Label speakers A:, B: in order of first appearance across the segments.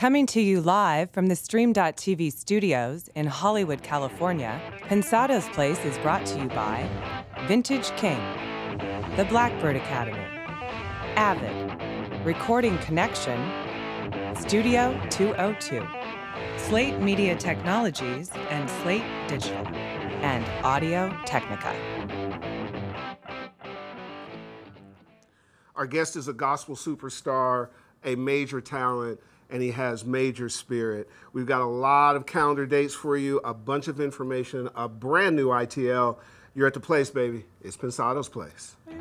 A: Coming to you live from the Stream.tv studios in Hollywood, California, Pensado's Place is brought to you by Vintage King, the Blackbird Academy, Avid, Recording Connection, Studio 202, Slate Media Technologies and Slate Digital, and Audio Technica.
B: Our guest is a gospel superstar, a major talent, and he has major spirit. We've got a lot of calendar dates for you, a bunch of information, a brand new ITL. You're at the place, baby. It's Pensado's Place.
C: Hey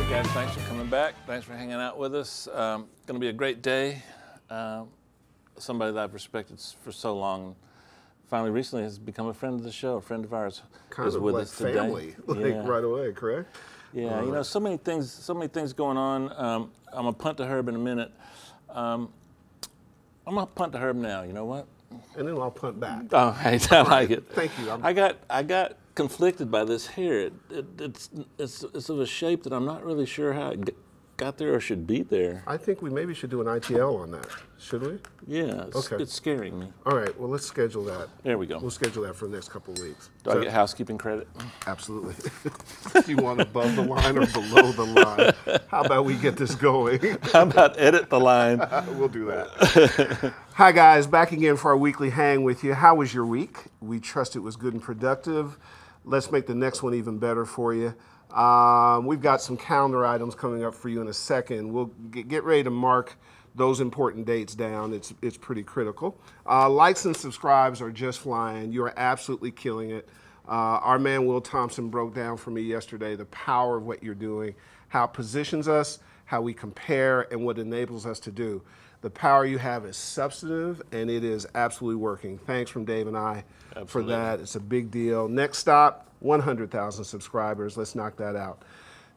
C: guys, thanks for coming back. Thanks for hanging out with us. Going to be a great day. Somebody that I've respected for so long finally recently has become a friend of the show. A friend of ours
B: kind
C: is
B: of
C: with
B: like
C: us today.
B: family, right away, correct?
C: Yeah, you know, so many things going on. I'm gonna punt to Herb in a minute. I'm gonna punt to Herb now. You know what?
B: And then I'll punt back.
C: Oh, hey, I like it.
B: Thank you.
C: I got conflicted by this hair. It's of a shape that I'm not really sure how it got there or should be there.
B: I think we maybe should do an ITL on that. Should we?
C: Yeah,
B: Okay.
C: It's scaring me.
B: All right, well, let's schedule that.
C: There we go.
B: We'll schedule that for the next couple of weeks.
C: Do I get housekeeping credit?
B: Absolutely. You want above the line or below the line? How about we get this going?
C: How about edit the line?
B: We'll do that. Hi, guys. Back again for our weekly hang with you. How was your week? We trust it was good and productive. Let's make the next one even better for you. We've got some calendar items coming up for you in a second. We'll get ready to mark those important dates down. It's pretty critical. Likes and subscribes are just flying. You are absolutely killing it. Our man Will Thompson broke down for me yesterday the power of what you're doing, how it positions us, how we compare, and what enables us to do. The power you have is substantive, and it is absolutely working. Thanks from Dave and I for that. It's a big deal. Next stop, 100,000 subscribers. Let's knock that out.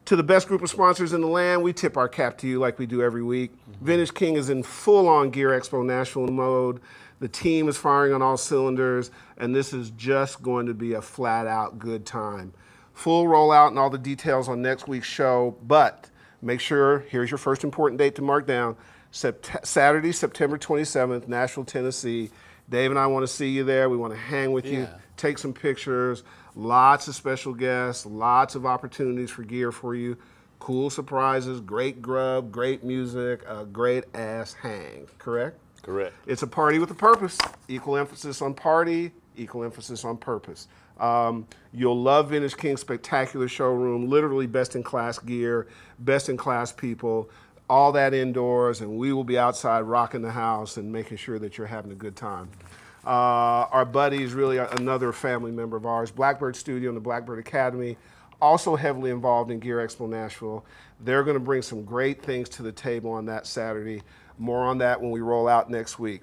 B: To the best group of sponsors in the land, we tip our cap to you like we do every week. Vintage King is in full-on Gear Expo Nashville mode. The team is firing on all cylinders, and this is just going to be a flat-out good time. Full rollout and all the details on next week's show, but make sure, here's your first important date to mark down, Saturday, September 27th, Nashville, Tennessee. Dave and I want to see you there. We want to hang with you, take some pictures. Lots of special guests, lots of opportunities for gear for you, cool surprises, great grub, great music, a great ass hang, correct?
C: Correct.
B: It's a party with a purpose. Equal emphasis on party, equal emphasis on purpose. You'll love Vintage King's spectacular showroom, literally best-in-class gear, best-in-class people, all that indoors, and we will be outside rocking the house and making sure that you're having a good time. Our buddy is really another family member of ours, Blackbird Studio and the Blackbird Academy, also heavily involved in Gear Expo Nashville. They're going to bring some great things to the table on that Saturday. More on that when we roll out next week.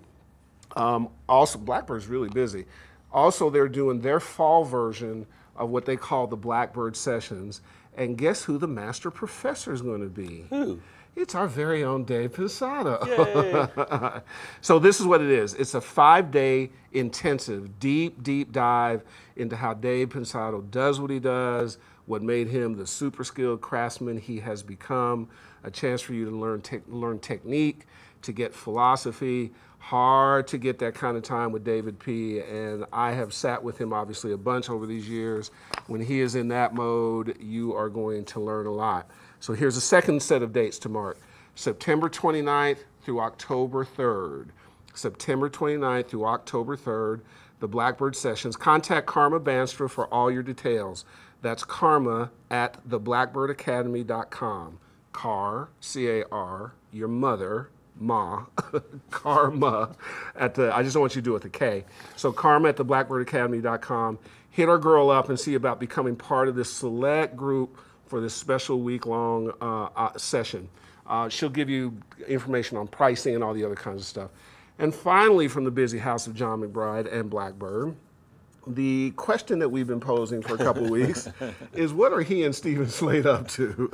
B: Also, Blackbird's really busy. Also, they're doing their fall version of what they call the Blackbird Sessions. And guess who the master professor is going to be?
C: Who?
B: It's our very own Dave Pensado.
C: Yay.
B: So this is what it is. It's a 5-day intensive, deep dive into how Dave Pensado does what he does, what made him the super skilled craftsman he has become, a chance for you to learn technique, to get philosophy. Hard to get that kind of time with David P. And I have sat with him obviously a bunch over these years. When he is in that mode, you are going to learn a lot. So here's a second set of dates to mark. September 29th through October 3rd. September 29th through October 3rd, the Blackbird Sessions. Contact Karma Banstra for all your details. That's Karma at theblackbirdacademy.com. C-A-R, your mother, Ma, Karma at the, I just don't want you to do it with a K. So Karma at theblackbirdacademy.com. Hit our girl up and see about becoming part of this select group for this special week-long session. She'll give you information on pricing and all the other kinds of stuff. And finally, from the busy house of John McBride and Blackbird, the question that we've been posing for a couple of weeks is, what are he and Stephen Slade up to?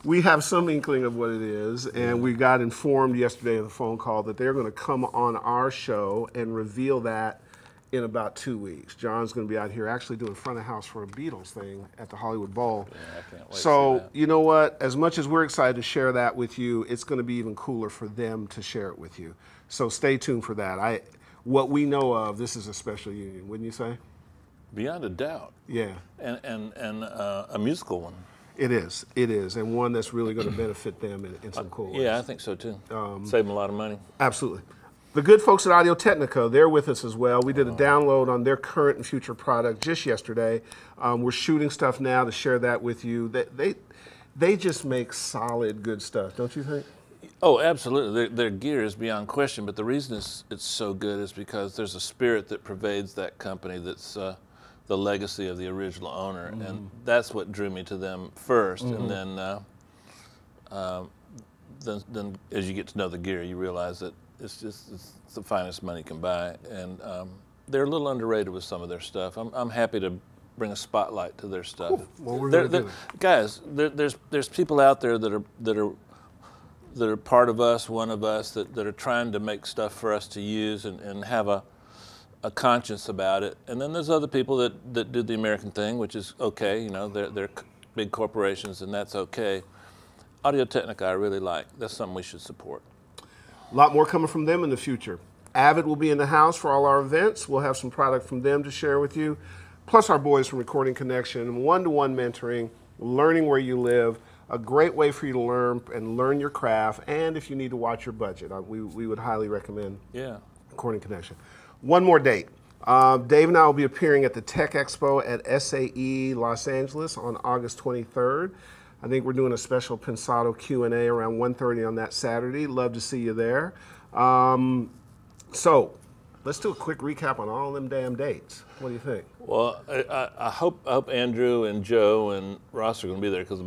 B: We have some inkling of what it is, and we got informed yesterday in the phone call that they're going to come on our show and reveal that in about 2 weeks. John's going to be out here actually doing front of house for a Beatles thing at the Hollywood Bowl.
C: Yeah, I can't wait to see
B: So,
C: that.
B: you know what? As much as we're excited to share that with you, it's going to be even cooler for them to share it with you. So stay tuned for that. What we know of, this is a special union, wouldn't you say?
C: Beyond a doubt.
B: Yeah.
C: And a musical one.
B: It is, and one that's really going to benefit them in some cool ways.
C: Yeah, I think so too. Save them a lot of money.
B: Absolutely. The good folks at Audio Technica, they're with us as well. We did a download on their current and future product just yesterday. We're shooting stuff now to share that with you. They just make solid, good stuff, don't you think?
C: Oh, absolutely. Their gear is beyond question, but the reason it's so good is because there's a spirit that pervades that company that's the legacy of the original owner, and that's what drew me to them first. And then as you get to know the gear, you realize that it's the finest money can buy, and they're a little underrated with some of their stuff. I'm happy to bring a spotlight to their stuff.
B: Cool. Well, we're gonna do that.
C: Guys, there's people out there that are part of us, one of us, that are trying to make stuff for us to use and have a conscience about it. And then there's other people that do the American thing, which is okay. You know, they're big corporations, and that's okay. Audio Technica I really like. That's something we should support.
B: A lot more coming from them in the future. Avid will be in the house for all our events. We'll have some product from them to share with you. Plus our boys from Recording Connection, one-to-one mentoring, learning where you live, a great way for you to learn your craft, and if you need to watch your budget, we would highly recommend Recording Connection. One more date. Dave and I will be appearing at the Tech Expo at SAE Los Angeles on August 23rd. I think we're doing a special Pensado Q&A around 1:30 on that Saturday. Love to see you there. So let's do a quick recap on all them damn dates. What do you think?
C: Well, I hope Andrew and Joe and Ross are going to be there, because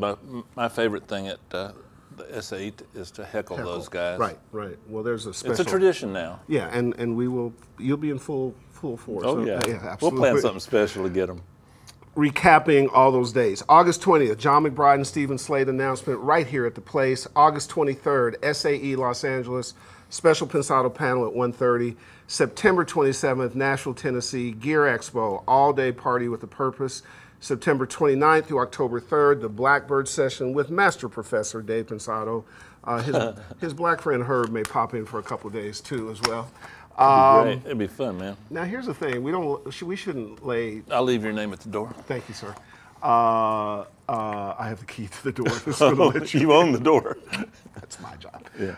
C: my favorite thing at the SAE is to heckle those guys.
B: Right. Well, there's a special.
C: It's a tradition now.
B: Yeah, and you'll be in full force.
C: Oh,
B: so,
C: yeah.
B: Absolutely.
C: We'll plan something special to get them.
B: Recapping all those days. August 20th, John McBride and Stephen Slade announcement right here at the place. August 23rd, SAE Los Angeles, special Pensado panel at 1:30. September 27th, Nashville, Tennessee, Gear Expo, all-day party with a purpose. September 29th through October 3rd, the Blackbird session with Master Professor Dave Pensado. His black friend Herb may pop in for a couple of days too as well.
C: Great. It'd be fun, man.
B: Now here's the thing: we shouldn't lay.
C: I'll leave your name at the door.
B: Thank you, sir. I have the key to the door. That's gonna let
C: You own the door.
B: That's my job.
C: Yeah.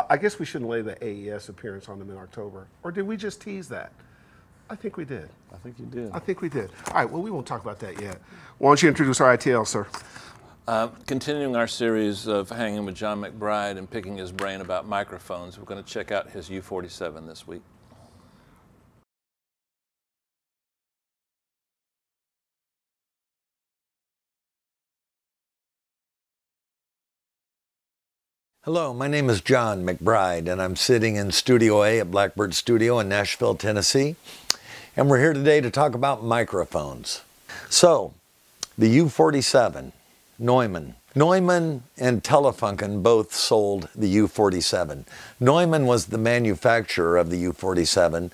B: I guess we shouldn't lay the AES appearance on them in October, or did we just tease that? I think we did.
C: I think you did.
B: I think we did. All right. Well, we won't talk about that yet. Why don't you introduce our ITL, sir?
C: Continuing our series of hanging with John McBride and picking his brain about microphones, we're going to check out his U-47 this week.
D: Hello, my name is John McBride, and I'm sitting in Studio A at Blackbird Studio in Nashville, Tennessee. And we're here today to talk about microphones. So, the U-47, Neumann. Neumann and Telefunken both sold the U-47. Neumann was the manufacturer of the U-47.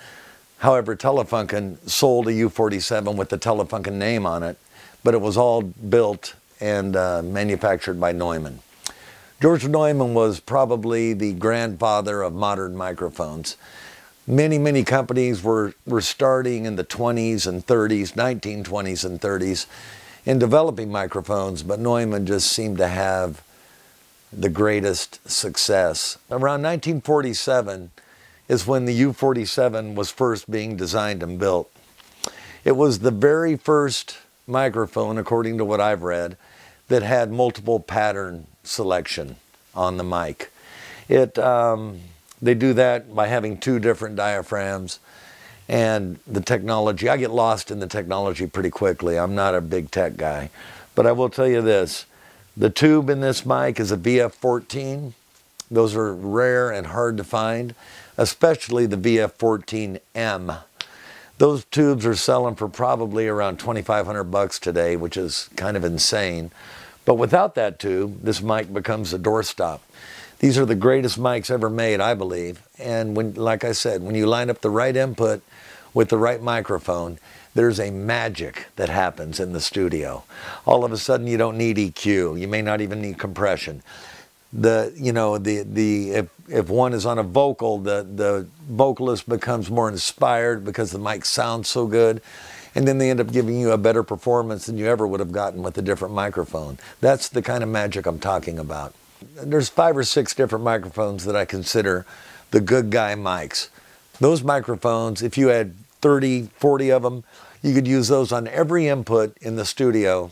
D: However, Telefunken sold a U-47 with the Telefunken name on it, but it was all built and manufactured by Neumann. George Neumann was probably the grandfather of modern microphones. Many companies were starting in the 20s and 30s, 1920s and 30s, in developing microphones, but Neumann just seemed to have the greatest success. Around 1947 is when the U-47 was first being designed and built. It was the very first microphone, according to what I've read, that had multiple pattern selection on the mic. They do that by having two different diaphragms, and the technology. I get lost in the technology pretty quickly. I'm not a big tech guy, but I will tell you this. The tube in this mic is a VF14. Those are rare and hard to find, especially the VF14M. Those tubes are selling for probably around $2,500 today, which is kind of insane. But without that tube, this mic becomes a doorstop. These are the greatest mics ever made, I believe. And when, like I said, when you line up the right input with the right microphone, there's a magic that happens in the studio. All of a sudden, you don't need EQ. You may not even need compression. If one is on a vocal, the vocalist becomes more inspired because the mic sounds so good, and then they end up giving you a better performance than you ever would have gotten with a different microphone. That's the kind of magic I'm talking about. There's 5 or 6 different microphones that I consider the good guy mics. Those microphones, if you had 30, 40 of them, you could use those on every input in the studio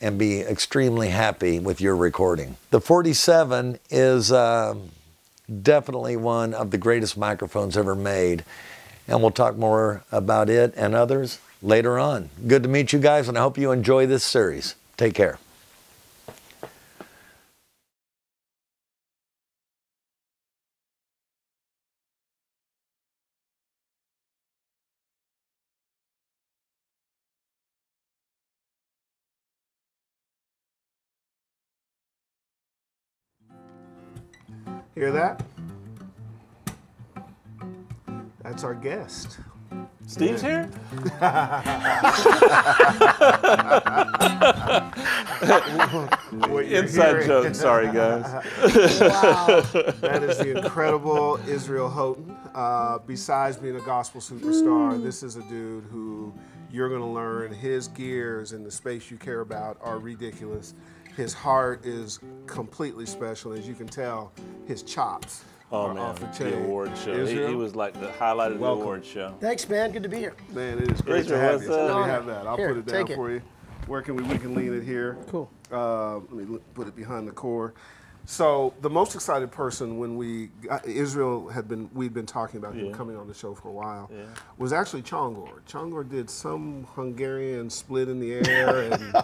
D: and be extremely happy with your recording. The 47 is definitely one of the greatest microphones ever made, and we'll talk more about it and others later on. Good to meet you guys, and I hope you enjoy this series. Take care.
B: Hear that? That's our guest.
C: Steve's here? Inside joke, sorry guys.
B: Wow. That is the incredible Israel Houghton. Besides being a gospel superstar, this is a dude who you're going to learn his gears in the space you care about are ridiculous. His heart is completely special. As you can tell, his chops are off the chain.
C: The award show. He was like the highlight of the award show.
E: Than's, man. Good to be here.
B: Man, it is great to have you. Let me have that. I'll put it down for you. Where can we can lean it here.
E: Cool.
B: Let me put it behind the core. So the most excited person when we'd been talking about him coming on the show for a while, was actually Chongor. Chongor did some Hungarian split in the air, and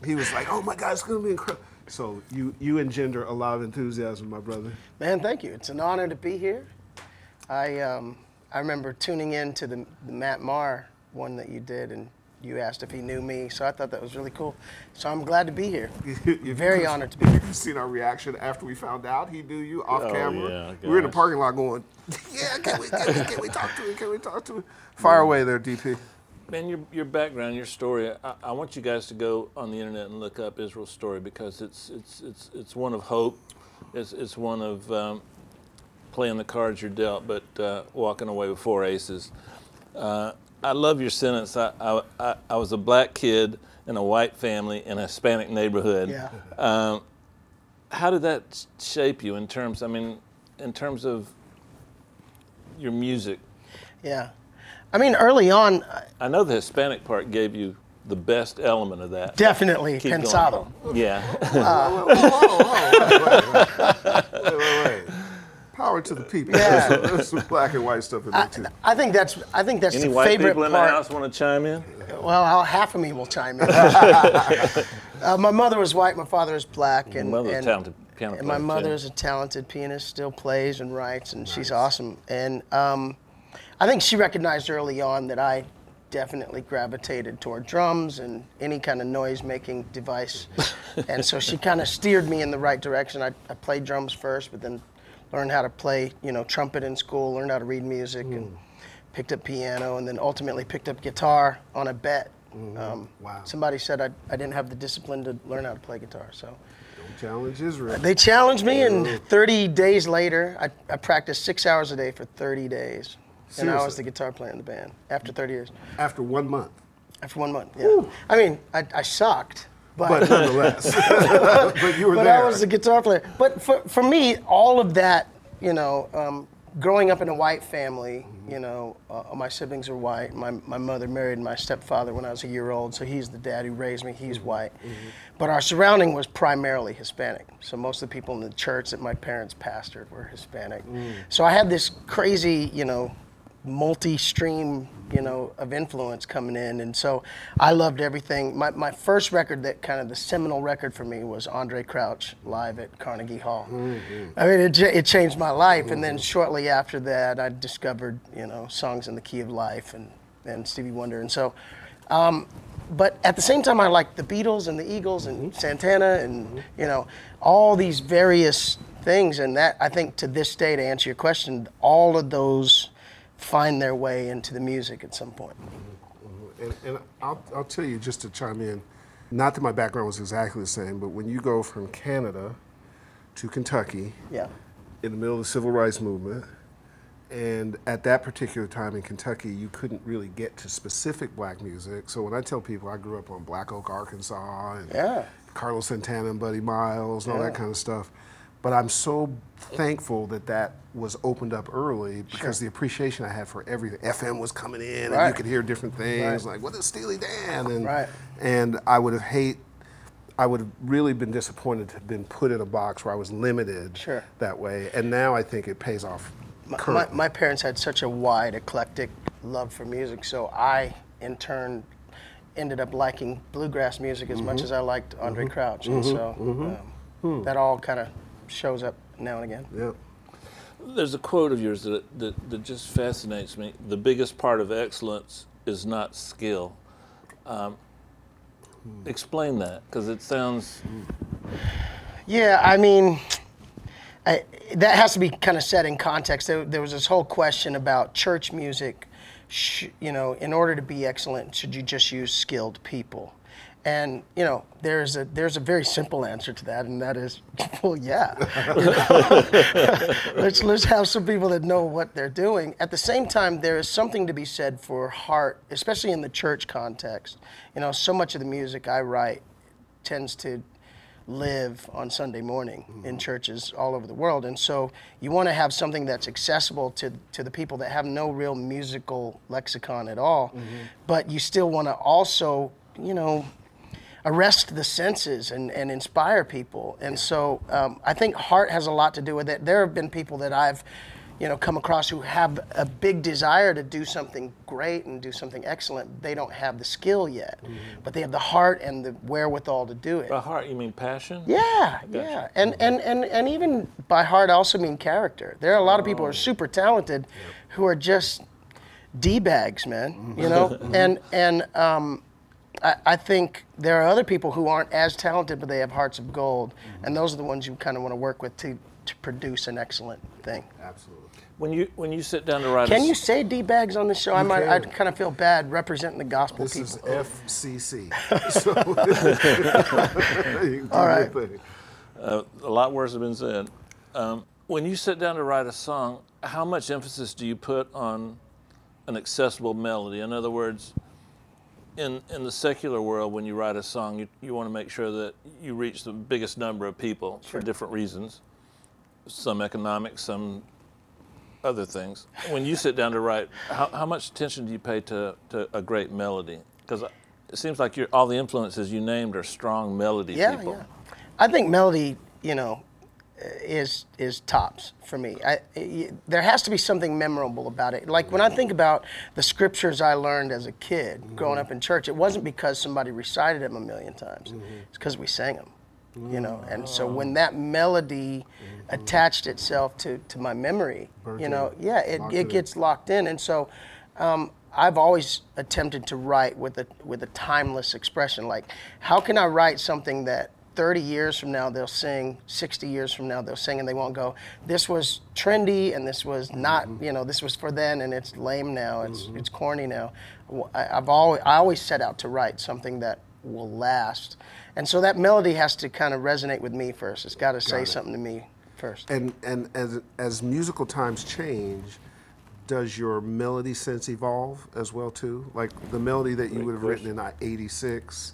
B: he was like, "Oh my God, it's going to be incredible." So you engender a lot of enthusiasm, my brother.
E: Man, thank you. It's an honor to be here. I remember tuning in to the Matt Maher one that you did, and you asked if he knew me, so I thought that was really cool. So I'm glad to be here. Very honored to be here.
B: You've seen our reaction after we found out he knew you off camera.
C: Yeah,
B: we were in the parking lot going, "Yeah, can we talk to him? Can we talk to him?" Fire away there, DP.
C: Man, your background, your story. I want you guys to go on the internet and look up Israel's story, because it's one of hope. It's one of playing the cards you're dealt, but walking away with 4 aces. I love your sentence. I was a black kid in a white family in a Hispanic neighborhood.
E: Yeah.
C: How did that shape you in terms of your music?
E: Yeah. I mean, early on,
C: I know the Hispanic part gave you the best element of that.
E: definitely
C: Keep
E: Pensado.
C: going. Yeah.
B: Wait. Power to the people.
E: Yeah.
B: There's some black and white stuff in there too.
E: I think that's
C: Any
E: the
C: white
E: favorite
C: people in the
E: part.
C: house want to chime in?
E: Well, half of me will chime in. My mother was white, my father is black, and
C: Your mother's a talented piano
E: and my
C: player,
E: mother
C: too.
E: is a talented pianist, still plays and writes, and she's awesome. And I think she recognized early on that I definitely gravitated toward drums and any kind of noise-making device, and so she kind of steered me in the right direction. I played drums first, but then learned how to play, trumpet in school, learned how to read music, and picked up piano, and then ultimately picked up guitar on a bet.
B: Wow.
E: Somebody said I didn't have the discipline to learn how to play guitar, so.
B: Don't challenge Israel.
E: They challenged me, and 30 days later, I practiced 6 hours a day for 30 days. And I was the guitar player in the band after 30 years.
B: After 1 month.
E: After 1 month, yeah. Ooh. I mean, I sucked.
B: But nonetheless, but you were
E: but
B: there.
E: I was the guitar player. But for me, all of that, growing up in a white family, my siblings are white. My mother married my stepfather when I was a year old, so he's the dad who raised me. He's white. But our surrounding was primarily Hispanic. So most of the people in the church that my parents pastored were Hispanic. So I had this crazy, multi-stream, of influence coming in, and so I loved everything. My first record, that kind of the seminal record for me, was Andre Crouch live at Carnegie Hall. I mean, it changed my life, and then shortly after that, I discovered, Songs in the Key of Life and Stevie Wonder, and so, but at the same time, I liked the Beatles and the Eagles and Santana and, all these various things, and that, I think, to this day, to answer your question, all of those find their way into the music at some point.
B: And I'll tell you, just to chime in, not that my background was exactly the same, but when you go from Canada to Kentucky,
E: Yeah.
B: in the middle of the civil rights movement, and at that particular time in Kentucky, you couldn't really get to specific black music. So when I tell people I grew up on Black Oak, Arkansas, and
E: Yeah.
B: Carlos Santana and Buddy Miles and all that kind of stuff, but I'm so thankful that that was opened up early, because the appreciation I had for everything. FM was coming in, and you could hear different things, like, what is Steely Dan? And, and I would have really been disappointed to have been put in a box where I was limited that way. And now I think it pays off.
E: My parents had such a wide, eclectic love for music, so I, in turn, ended up liking bluegrass music as much as I liked Andre Crouch. And so that all kind of shows up now and again.
B: Yeah.
C: There's a quote of yours that just fascinates me. The biggest part of excellence is not skill. Explain that, because it sounds...
E: Yeah, I mean, that has to be kind of set in context. There was this whole question about church music. You know, in order to be excellent, should you just use skilled people? And you know, there's a very simple answer to that, and that is, well, yeah. let's have some people that know what they're doing. At the same time, there is something to be said for heart, especially in the church context. You know, so much of the music I write tends to live on Sunday morning in churches all over the world, and so you want to have something that's accessible to the people that have no real musical lexicon at all, but you still want to also, you know, arrest the senses and inspire people. And so I think heart has a lot to do with it. There have been people that I've, you know, come across who have a big desire to do something great and do something excellent. They don't have the skill yet, but they have the heart and the wherewithal to do it.
C: By heart, you mean passion?
E: Yeah, yeah. And even by heart, I also mean character. There are a lot of people who are super talented who are just D-bags, man, you know? I think there are other people who aren't as talented, but they have hearts of gold, and those are the ones you kind of want to work with to produce an excellent thing.
B: Absolutely.
C: When you sit down to write,
E: can you say D-bags on this show? I kind of feel bad representing the gospel people.
B: This is FCC. So
E: all right.
C: A lot worse has been said. When you sit down to write a song, how much emphasis do you put on an accessible melody? In other words, in the secular world, when you write a song, you want to make sure that you reach the biggest number of people for different reasons, some economic, some other things. When you sit down to write, how much attention do you pay to a great melody? Because it seems like all the influences you named are strong melody people.
E: Yeah. I think melody, you know, is tops for me. There has to be something memorable about it. Like when I think about the scriptures I learned as a kid growing up in church, it wasn't because somebody recited them a million times. It's because we sang them, you know. And so when that melody attached itself to my memory, you know, it gets locked in. And so I've always attempted to write with a timeless expression. Like, how can I write something that 30 years from now they'll sing, 60 years from now they'll sing, and they won't go, this was trendy and this was not, you know, this was for then and it's lame now, it's corny now. I always set out to write something that will last. And so that melody has to kind of resonate with me first. It's got to say something to me first.
B: And as musical times change, does your melody sense evolve as well too? Like the melody that you would have written in '86,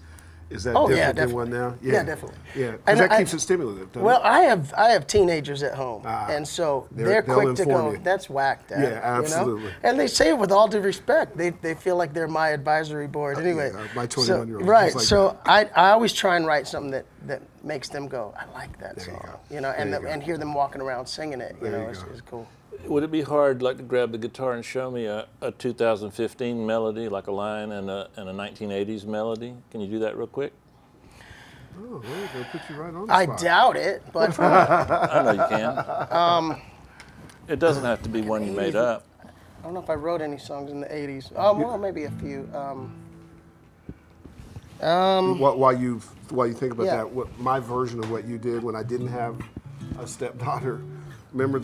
B: is that different than one now?
E: Yeah, definitely.
B: Yeah, because that keeps it stimulative, doesn't it?
E: I have teenagers at home, and so they're quick to go, that's whack, Dad.
B: Yeah, absolutely.
E: You know? And they say it with all due respect. They feel like they're my advisory board anyway.
B: Yeah, my 21-year-old.
E: Right,
B: like
E: so I always try and write something that makes them go, I like that song. You know, and hear them walking around singing it, you know, it's cool.
C: Would it be hard, like, to grab the guitar and show me a 2015 melody, like a line and a 1980s melody? Can you do that real quick?
B: Oh, there you go. Put you right on the
E: I
B: spot.
E: doubt it, but
C: I know you can. It doesn't have to be one you made up.
E: I don't know if I wrote any songs in the 80s. Well, maybe a few.
B: While you think about that, my version of what you did when I didn't have a stepdaughter, remember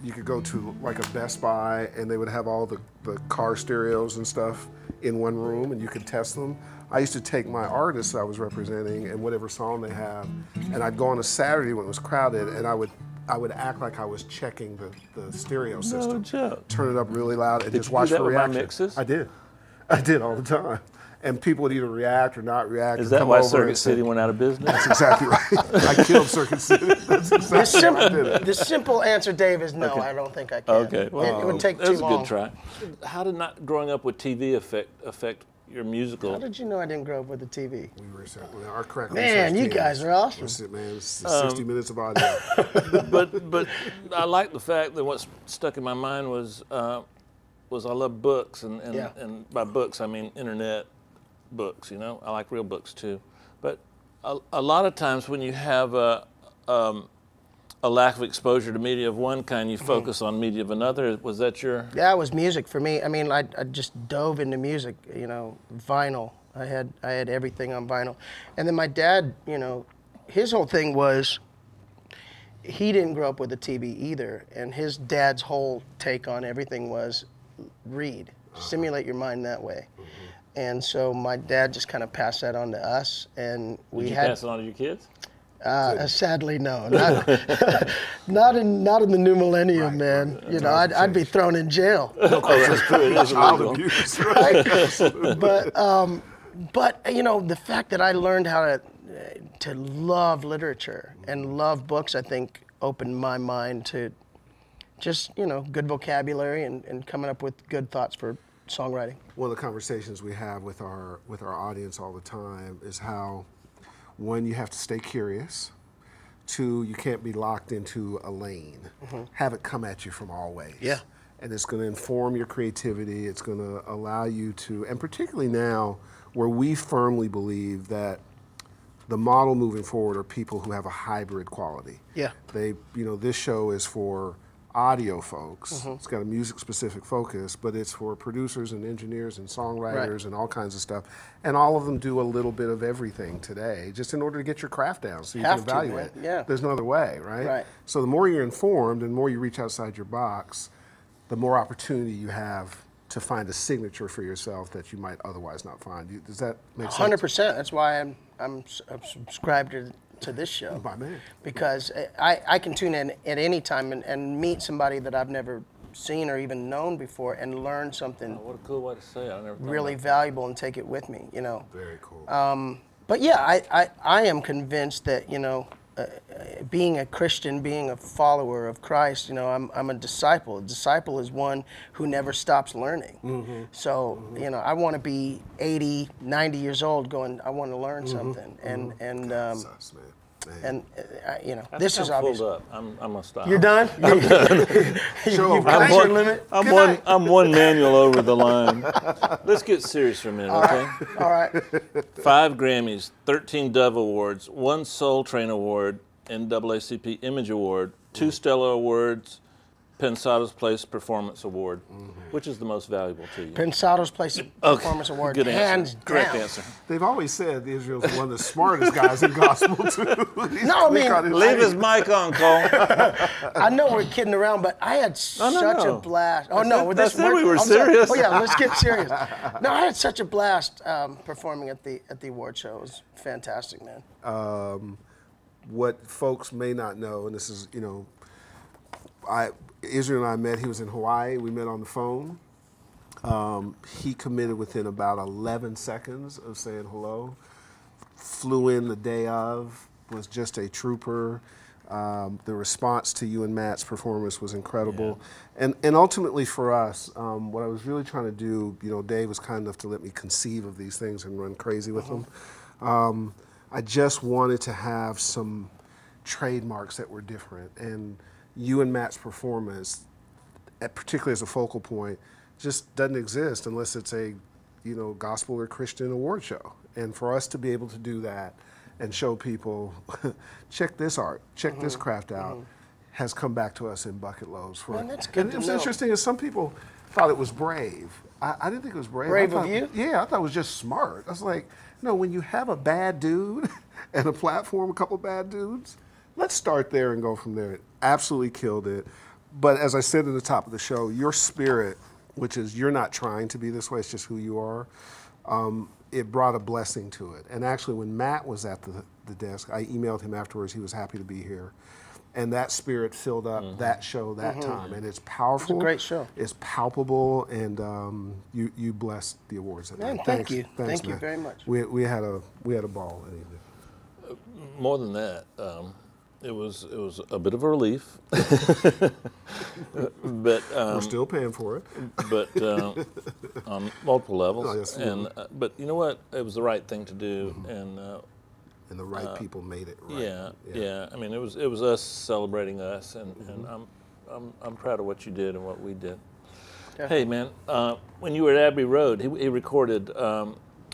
B: you could go to like a Best Buy and they would have all the car stereos and stuff in one room and you could test them. I used to take my artists I was representing and whatever song they have, and I'd go on a Saturday when it was crowded, and I would act like I was checking the stereo system.
C: No joke.
B: Turn it up really loud and
C: Did
B: just
C: you
B: watch
C: do that
B: for
C: with my
B: reaction.
C: mixes?
B: I did all the time. And people would either react or not react.
C: Is
B: and
C: that
B: come
C: why
B: over
C: Circuit
B: and say,
C: City went out of business?
B: That's exactly right. I killed Circuit City. That's exactly why I did it.
E: The simple answer, Dave, is no.
C: Okay.
E: I don't think I can.
C: Okay, well,
E: it would take
C: that
E: too
C: was a
E: long.
C: good try. How did not growing up with TV affect your musical?
E: How did you know I didn't grow up with the TV?
B: Our correct
E: Man, you guys are awesome.
B: That's it, man. It's 60 minutes of audio.
C: but I like the fact that what stuck in my mind was I love books, and by books I mean internet books. You know, I like real books too. But a lot of times when you have a lack of exposure to media of one kind, you focus on media of another. Was that your?
E: Yeah, it was music for me. I mean, I just dove into music. You know, vinyl. I had everything on vinyl, and then my dad. You know, his whole thing was. He didn't grow up with a TV either, and his dad's whole take on everything was read, stimulate your mind that way. And so my dad just kind of passed that on to us, and we
C: Did you
E: had.
C: pass it on to your kids?
E: Sadly, no, not in the new millennium, man. You know, I'd be thrown in jail.
C: Oh, that's true. It is
B: Child
C: illegal.
B: abuse, right?
E: But you know, the fact that I learned how to love literature and love books, I think, opened my mind to just, you know, good vocabulary and coming up with good thoughts for songwriting.
B: One of the conversations we have with our audience all the time is how, one, you have to stay curious. Two, you can't be locked into a lane. Have it come at you from all ways.
E: Yeah.
B: And it's going to inform your creativity. It's going to allow you to, and particularly now, where we firmly believe that the model moving forward are people who have a hybrid quality.
E: Yeah.
B: They, you know, this show is for audio folks. It's got a music-specific focus, but it's for producers and engineers and songwriters and all kinds of stuff. And all of them do a little bit of everything today, just in order to get your craft down so you can evaluate.
E: Yeah.
B: There's no other way, right?
E: Right.
B: So the more you're informed and the more you reach outside your box, the more opportunity you have to find a signature for yourself that you might otherwise not find. Does that make sense?
E: 100%. That's why I'm subscribed to this show.
B: My man.
E: Because I can tune in at any time and meet somebody that I've never seen or even known before and learn something
C: What a cool way to say it. I never thought
E: really
C: about
E: valuable and take it with me, you know.
B: Very cool.
E: But yeah, I am convinced that, you know, being a Christian, being a follower of Christ, you know, I'm a disciple. A disciple is one who never stops learning. So, you know, I want to be 80, 90 years old going, I want to learn something. And
B: That's us, man.
E: and you know,
C: I
E: this
C: think
E: is
C: I'm
E: obvious.
C: pulled up. I'm gonna stop.
E: You're done? You've passed your limit?
C: I'm one manual over the line. Let's get serious for a minute, okay?
E: All right.
C: 5 Grammys, 13 Dove Awards, 1 Soul Train Award, NAACP Image Award, 2 Stellar Awards, Pensado's Place Performance Award. Which is the most valuable to you?
E: Pensado's Place Performance Award,
C: Good
E: hands
C: answer. Correct
E: down.
C: answer.
B: They've always said Israel's one of the smartest guys in gospel, too.
E: No, I mean,
C: Leave his mic on, Cole.
E: I know we're kidding around, but I had such a blast. Oh, no.
C: I said we were serious.
E: Oh, yeah, let's get serious. No, I had such a blast performing at the award show. It was fantastic, man.
B: What folks may not know, and this is, you know, Israel and I met, he was in Hawaii, we met on the phone. He committed within about 11 seconds of saying hello. Flew in the day of, was just a trooper. The response to you and Matt's performance was incredible. Yeah. And ultimately for us, what I was really trying to do, you know, Dave was kind enough to let me conceive of these things and run crazy with them. I just wanted to have some trademarks that were different. And you and Matt's performance, particularly as a focal point, just doesn't exist unless it's a, you know, gospel or Christian award show. And for us to be able to do that and show people, check this art, check this craft out, has come back to us in bucket loads.
E: Man, that's good
B: and
E: to
B: it was
E: know.
B: interesting is some people thought it was brave. I didn't think it was brave.
E: Brave
B: I
E: of
B: thought,
E: you?
B: Yeah, I thought it was just smart. I was like, no, when you have a bad dude and a platform, a couple bad dudes, let's start there and go from there. It absolutely killed it. But as I said at the top of the show, your spirit, which is you're not trying to be this way, it's just who you are, it brought a blessing to it. And actually, when Matt was at the desk, I emailed him afterwards. He was happy to be here. And that spirit filled up that show that time. And it's powerful.
E: It's a great show.
B: It's palpable, and you blessed the awards that night.
E: Thank you.
B: Thanks,
E: Thank you very much.
B: We had a ball that evening.
C: More than that, it was a bit of a relief, but
B: we're still paying for it.
C: But on multiple levels.
B: Oh, yes,
C: and but you know what? It was the right thing to do,
B: and the right people made it right.
C: Yeah. I mean, it was us celebrating us, and I'm proud of what you did and what we did. Definitely. Hey, man, when you were at Abbey Road, he recorded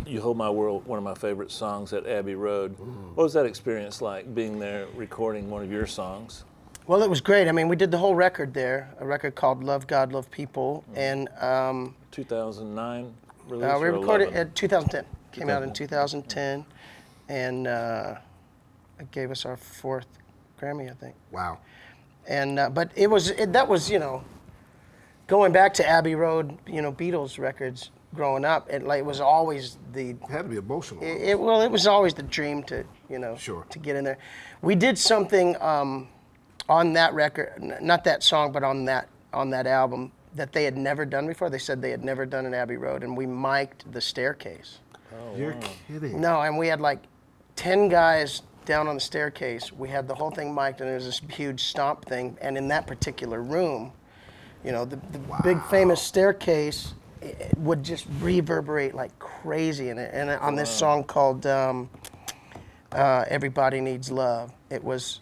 C: "You Hold My World," one of my favorite songs at Abbey Road. What was that experience like, being there recording one of your songs?
E: Well, it was great. I mean, we did the whole record there, a record called "Love God, Love People," and
C: 2009 release.
E: We recorded
C: 11?
E: in 2010. Came out in 2010. And it gave us our 4th Grammy, I think.
B: Wow.
E: And but that was going back to Abbey Road, Beatles records growing up. It was always
B: It had to be emotional.
E: It was always the dream to
B: Sure.
E: to get in there. We did something on that record, not that song, but on that album that they had never done before. They said they had never done in Abbey Road, and we mic'd the staircase.
B: Oh, you're kidding.
E: No, and we had like 10 guys down on the staircase. We had the whole thing mic'd, and there was this huge stomp thing. And in that particular room, the big famous staircase, it would just reverberate like crazy in it. And on this song called "Everybody Needs Love," it was,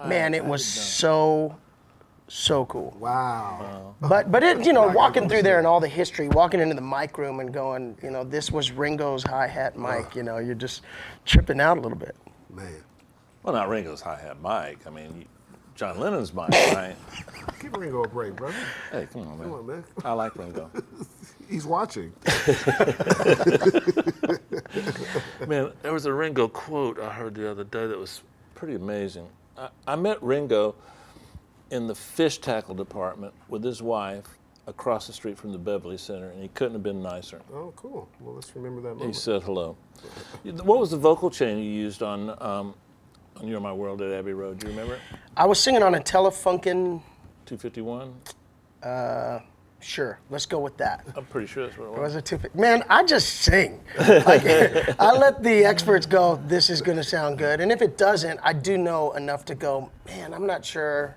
E: man, it was so cool.
B: Wow.
E: But it, walking through there and all the history, walking into the mic room and going, this was Ringo's hi-hat mic, you're just tripping out a little bit.
B: Man.
C: Well, not Ringo's hi-hat mic. I mean, John Lennon's mic, right?
B: Give Ringo a break, brother.
C: Hey, come on, man.
B: Come on, man.
C: I like Ringo.
B: He's watching.
C: Man, there was a Ringo quote I heard the other day that was pretty amazing. I met Ringo in the fish tackle department with his wife across the street from the Beverly Center, and he couldn't have been nicer.
B: Oh, cool. Well, let's remember that moment.
C: He said hello. What was the vocal chain you used on You're My World at Abbey Road? Do you remember it?
E: I was singing on a Telefunken.
C: 251?
E: Sure, let's go with that.
C: I'm pretty sure that's what it was.
E: Was it 250? Man, I just sing. I let the experts go, this is going to sound good. And if it doesn't, I do know enough to go, man, I'm not sure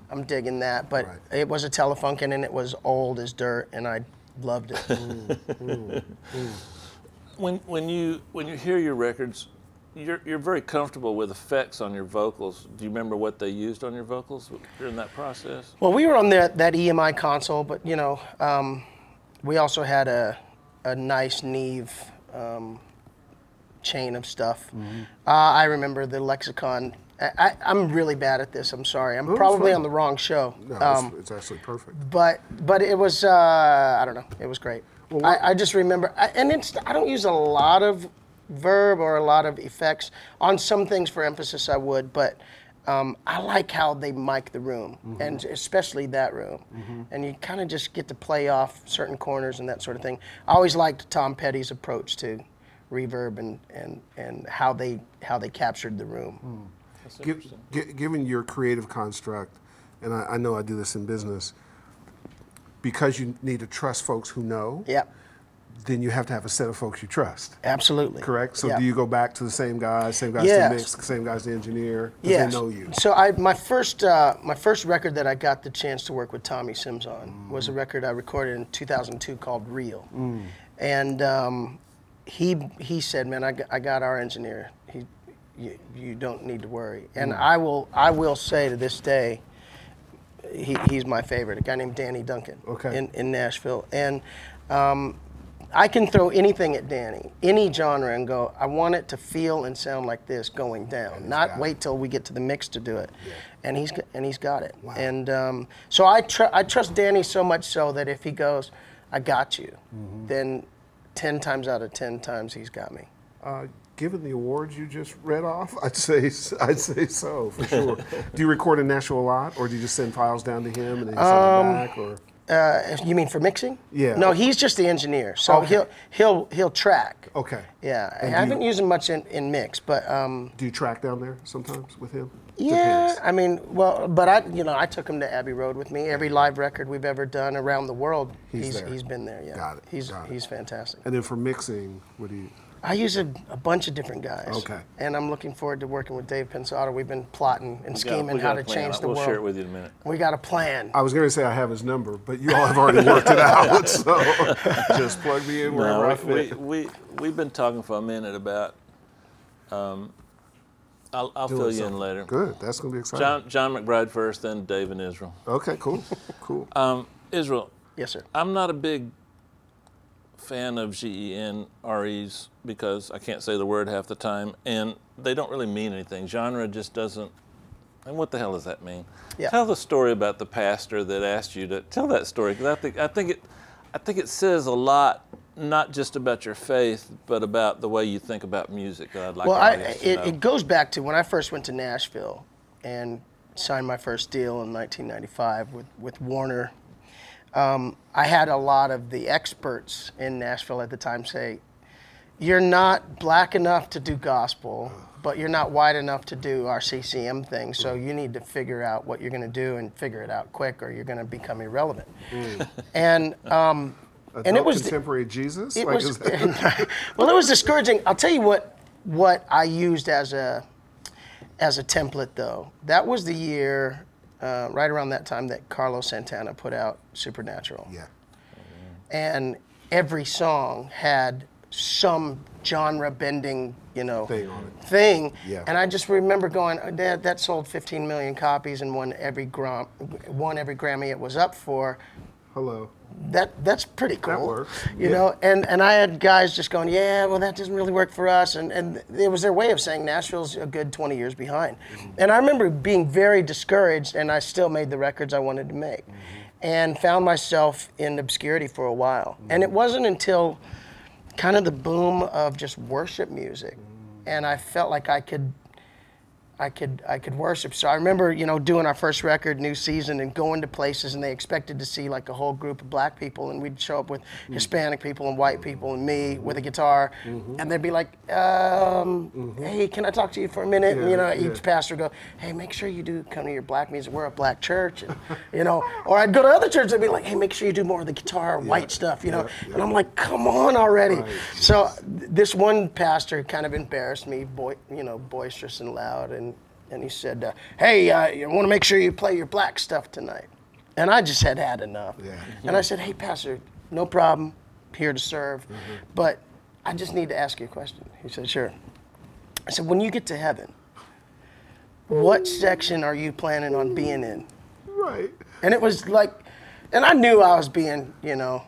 E: I'm digging that. But it was a Telefunken, and it was old as dirt, and I loved it.
C: When you hear your records, you're very comfortable with effects on your vocals. Do you remember what they used on your vocals during that process? Well,
E: we were on that EMI console, but we also had a nice Neve chain of stuff. I remember the lexicon. I'm really bad at this. I'm sorry. I'm probably on the wrong show.
B: No, it's actually perfect.
E: But it was I don't know. It was great. Well, I just remember, I don't use a lot of verb or a lot of effects. On some things for emphasis I would, but I like how they mic the room, and especially that room. And you kind of just get to play off certain corners and that sort of thing. I always liked Tom Petty's approach to reverb and how they captured the room.
C: That's interesting.
B: Given your creative construct, and I know I do this in business, because you need to trust folks who know.
E: Yep.
B: Then you have to have a set of folks you trust.
E: Absolutely.
B: Correct? So
E: yeah.
B: Do you go back to the same guys to mix, same guys to engineer, because they know you?
E: So my first record that I got the chance to work with Tommy Sims on was a record I recorded in 2002 called Real. And he said, man, I got our engineer. You don't need to worry. And I will say to this day, he's my favorite, a guy named Danny Duncan in Nashville. And I can throw anything at Danny, any genre, and go, I want it to feel and sound like this going down, not wait till we get to the mix to do it. Yeah. And he's got it. Wow. And so I trust Danny so much so that if he goes, I got you, then 10 times out of 10 times he's got me.
B: Given the awards you just read off, I'd say so for sure. Do you record in Nashville a lot, or do you just send files down to him and then you send them back? Or
E: You mean for mixing?
B: Yeah.
E: No, he's just the engineer, so
B: Okay.
E: he'll track.
B: Okay.
E: Yeah,
B: And
E: I haven't used him much in mix, but
B: do you track down there sometimes with him?
E: yeah,
B: Depends.
E: I mean, well, but I took him to Abbey Road with me. Every live record we've ever done around the world,
B: He's there.
E: he's been there. Yeah,
B: Got it,
E: He's fantastic.
B: And then for mixing, what do you?
E: I use a bunch of different guys.
B: Okay.
E: And I'm looking forward to working with Dave Pensado. We've been plotting and scheming
C: We
E: how
C: got a
E: to
C: plan.
E: change the
C: We'll
E: world.
C: share it with you in a minute.
E: We got a plan.
B: I was going to say I have his number, but you all have already worked it out, so just plug me in wherever I fit.
C: We've been talking for a minute about. I'll fill you in later.
B: Good, that's going to be exciting.
C: John McBride first, then Dave and Israel.
B: Okay, cool, cool.
C: Israel,
E: Yes, sir.
C: I'm not a big fan of GENREs because I can't say the word half the time, and they don't really mean anything. Genre just doesn't. And what the hell does that mean?
E: Yeah.
C: Tell the story about the pastor that asked you to tell that story, because I think it says a lot, not just about your faith, but about the way you think about music. That I'd like
E: Well,
C: our audience to know.
E: it goes back to when I first went to Nashville and signed my first deal in 1995 with Warner. I had a lot of the experts in Nashville at the time say, you're not black enough to do gospel, but you're not white enough to do our CCM thing, so you need to figure out what you're going to do and figure it out quick, or you're going to become irrelevant. And it was
B: contemporary Jesus.
E: It was well, it was discouraging. I'll tell you what I used as a template though. That was the year. Right around that time that Carlos Santana put out Supernatural.
B: Yeah.
E: And every song had some genre-bending,
B: Thing on it.
E: thing.
B: Yeah.
E: And I just remember going, that sold 15 million copies and won every Grammy it was up for.
B: Hello.
E: That's pretty cool.
B: That works.
E: You know, and I had guys just going, yeah, well, that doesn't really work for us. And it was their way of saying Nashville's a good 20 years behind. Mm-hmm. And I remember being very discouraged, and I still made the records I wanted to make. Mm-hmm. And found myself in obscurity for a while. Mm-hmm. And it wasn't until kind of the boom of just worship music, and I felt like I could worship. So I remember, doing our first record, New Season, and going to places, and they expected to see like a whole group of black people, and we'd show up with Hispanic people and white people and me with a guitar, and they'd be like, hey, can I talk to you for a minute? And, each pastor would go, hey, make sure you do come to your black music. We're a black church, and, or I'd go to other churches and be like, hey, make sure you do more of the guitar, white stuff, and I'm like, come on already. Right. So this one pastor kind of embarrassed me, boisterous and loud, and he said, hey, you want to make sure you play your black stuff tonight. And I just had enough. Yeah. And I said, hey, Pastor, no problem, here to serve, but I just need to ask you a question. He said, sure. I said, when you get to heaven, what section are you planning on being in?
B: Right.
E: And it was like, and I knew I was being, whatever.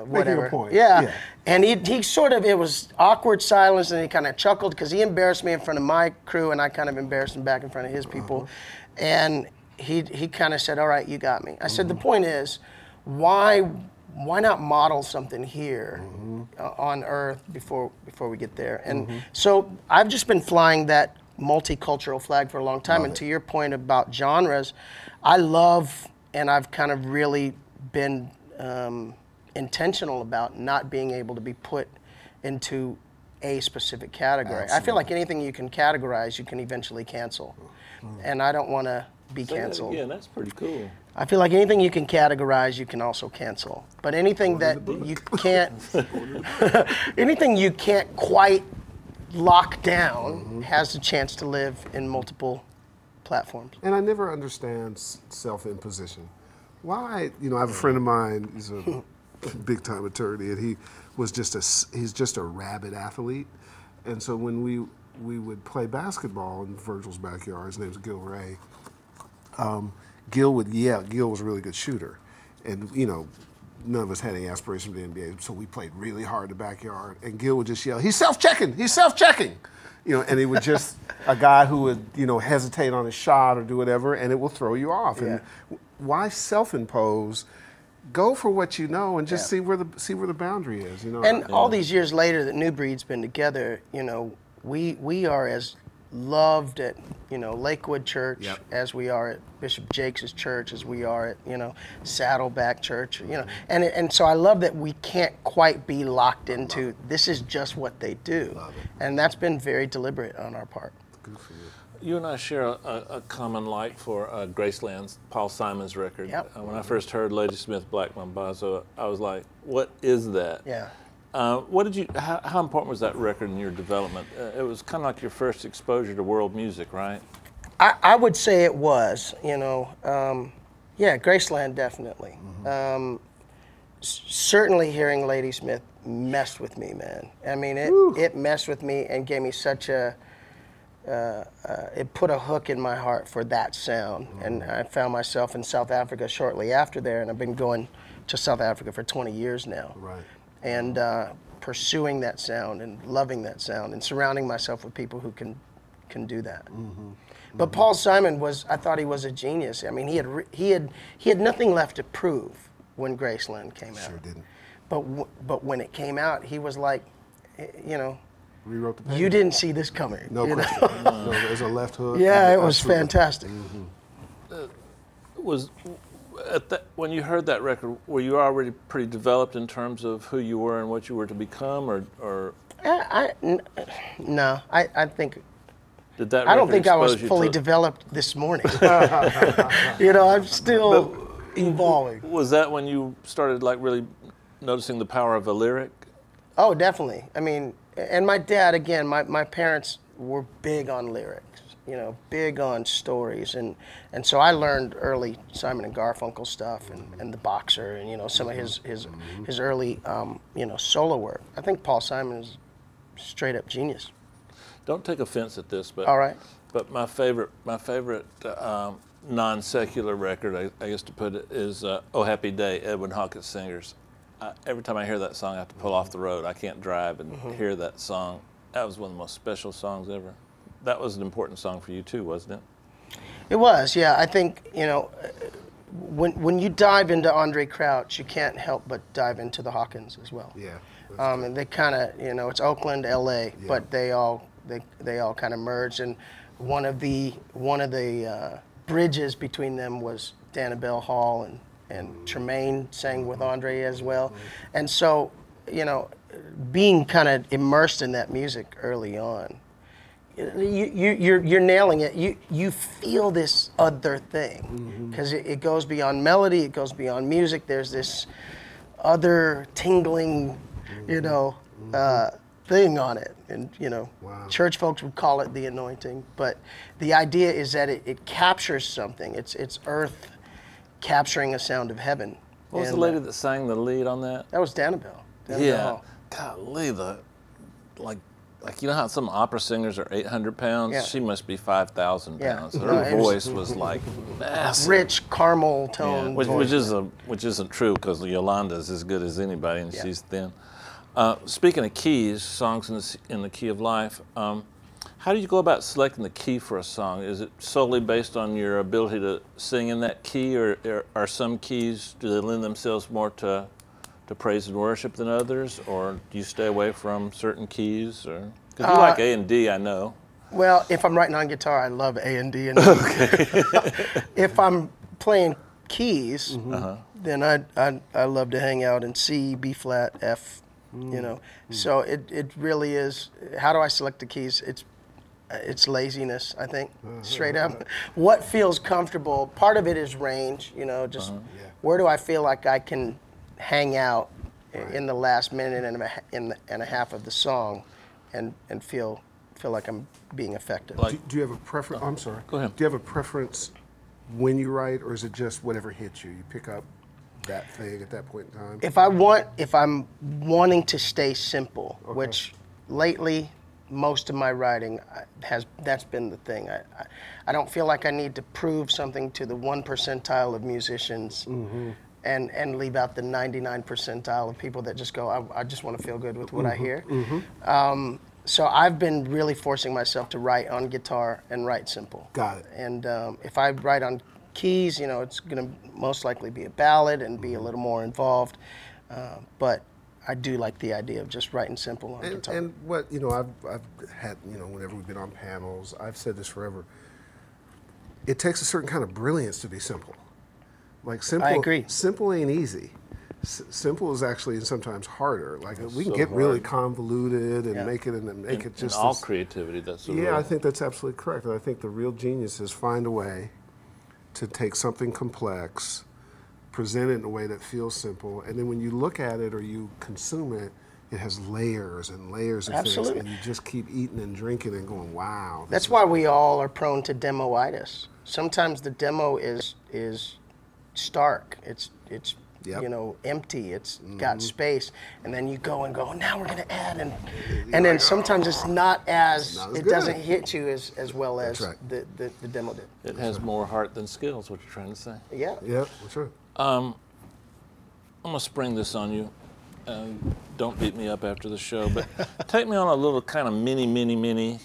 B: Making a point.
E: Yeah. And he sort of, it was awkward silence, and he kind of chuckled because he embarrassed me in front of my crew, and I kind of embarrassed him back in front of his people. And he kind of said, all right, you got me. I said, the point is, why not model something here on earth before we get there? And so I've just been flying that multicultural flag for a long time. And to your point about genres, I love, and I've kind of really been intentional about not being able to be put into a specific category. Absolutely. I feel like anything you can categorize, you can eventually cancel. And I don't want to be canceled.
C: Yeah, that's pretty cool.
E: I feel like anything you can categorize, you can also cancel. But anything that you can't, anything you can't quite lock down has a chance to live in multiple platforms.
B: And I never understand self-imposition. Why, I have a friend of mine, he's a big time attorney, and he's just a rabid athlete. And so when we would play basketball in Virgil's backyard, his name's Gil Ray, Gil would yell. Gil was a really good shooter. And, none of us had any aspiration for the NBA, so we played really hard in the backyard. And Gil would just yell, he's self-checking, he's self-checking. And he would just, a guy who would, hesitate on his shot or do whatever, and it will throw you off. Yeah. And why self-impose go for what you know and just see where the boundary is, you know.
E: And all these years later that New Breed's been together, you know, we are as loved at, you know, Lakewood Church as we are at Bishop Jakes' church, as we are at, you know, Saddleback Church, you know. And so I love that we can't quite be locked into this is just what they do. And that's been very deliberate on our part.
B: Good for you.
C: You and I share a common like for Graceland's Paul Simon's record.
E: Yep.
C: When I first heard Ladysmith Black Mambazo, I was like, what is that?
E: Yeah.
C: What did you? How important was that record in your development? It was kind of like your first exposure to world music, right?
E: I would say it was. You know, yeah, Graceland definitely. Certainly, hearing Ladysmith messed with me, man. I mean, it messed with me and gave me such a. It put a hook in my heart for that sound, and I found myself in South Africa shortly after there, and I've been going to South Africa for 20 years now.
B: Right.
E: And pursuing that sound and loving that sound and surrounding myself with people who can do that. But Paul Simon I thought he was a genius. I mean, he had nothing left to prove when Graceland came out.
B: Sure didn't.
E: But when it came out, he was like, you know,
B: rewrote the page.
E: You didn't see this coming.
B: No question. No, there's a left hook.
E: Yeah, it was fantastic.
C: When you heard that record, were you already pretty developed in terms of who you were and what you were to become, or? No, I think. Did that?
E: I don't think I was
C: expose you
E: fully
C: to-
E: developed this morning. You know, I'm still evolving.
C: Was that when you started like really noticing the power of a lyric?
E: Oh, definitely. I mean, and my dad, again, my parents were big on lyrics, you know, big on stories. And so I learned early Simon and Garfunkel stuff and The Boxer and, you know, some of his early, you know, solo work. I think Paul Simon is straight up genius.
C: Don't take offense at this, but
E: all right.
C: But my favorite non-secular record, I guess to put it, is "Oh Happy Day," Edwin Hawkins Singers. Every time I hear that song, I have to pull off the road. I can't drive and hear that song. That was one of the most special songs ever. That was an important song for you too, wasn't it?
E: It was, yeah. I think, you know, when you dive into Andre Crouch, you can't help but dive into the Hawkins as well.
B: Yeah.
E: And they kind of, you know, it's Oakland, L.A., but they all kind of merged. And one of the bridges between them was Danabelle Hall and Tremaine sang with Andre as well. And so, you know, being kind of immersed in that music early on, you're nailing it. You feel this other thing because it goes beyond melody, it goes beyond music. There's this other tingling, you know, thing on it. And, you know, church folks would call it the anointing. But the idea is that it captures something. It's earth capturing a sound of heaven.
C: What was the lady that sang the lead on that?
E: That was Danabelle.
C: Yeah. Golly, like you know how some opera singers are 800 pounds?
E: Yeah.
C: She must be 5,000
E: Yeah.
C: pounds. Her
E: No,
C: voice was like massive.
E: Rich caramel tone.
C: Yeah,
E: voice.
C: which isn't true because Yolanda's as good as anybody and she's thin. Speaking of keys, songs in the key of life, how do you go about selecting the key for a song? Is it solely based on your ability to sing in that key, or are some keys, do they lend themselves more to praise and worship than others, or do you stay away from certain keys? Or because you like A and D, I know.
E: Well, if I'm writing on guitar, I love A and D. If I'm playing keys, then I love to hang out in C, B flat, F. You know, so it really is. How do I select the keys? It's laziness, I think, straight up. What feels comfortable? Part of it is range. You know, just where do I feel like I can hang out in the last minute and a half of the song, and feel like I'm being effective.
B: Do you have a preference? I'm sorry.
C: Go ahead.
B: Do you have a preference when you write, or is it just whatever hits you? You pick up that thing at that point in time?
E: If I'm wanting to stay simple, which lately most of my writing that's been the thing. I don't feel like I need to prove something to the 1 percentile of musicians and leave out the 99 percentile of people that just go, I just want to feel good with what I hear. So I've been really forcing myself to write on guitar and write simple.
B: Got it.
E: And if I write on keys, you know, it's going to most likely be a ballad and be a little more involved. But I do like the idea of just writing simple on guitar.
B: And what, you know, I've had, you know, whenever we've been on panels, I've said this forever, it takes a certain kind of brilliance to be simple. Like simple,
E: I agree.
B: Simple ain't easy. Simple is actually sometimes harder. Like we can
C: so
B: get really
C: hard.
B: convoluted and
E: Yeah.
B: make it just
C: in all
B: this-
C: creativity. That's the
B: Yeah,
C: rule.
B: I think that's absolutely correct. And I think the real genius is find a way to take something complex, present it in a way that feels simple, and then when you look at it or you consume it, it has layers and layers of
E: Absolutely.
B: things, and you just keep eating and drinking and going, wow.
E: That's why we all are prone to demoitis. Sometimes the demo is stark. It's
B: Yep.
E: you know, empty. It's got space, and then you go and go. Now we're going to add, and then sometimes it's not as
B: Not as
E: it
B: good.
E: doesn't hit you as well as
B: That's right.
E: the demo did.
C: It has more heart than skill, is what you're trying to say.
E: Yeah.
B: Yeah, that's right.
C: I'm going to spring this on you. Don't beat me up after the show, but take me on a little kind of mini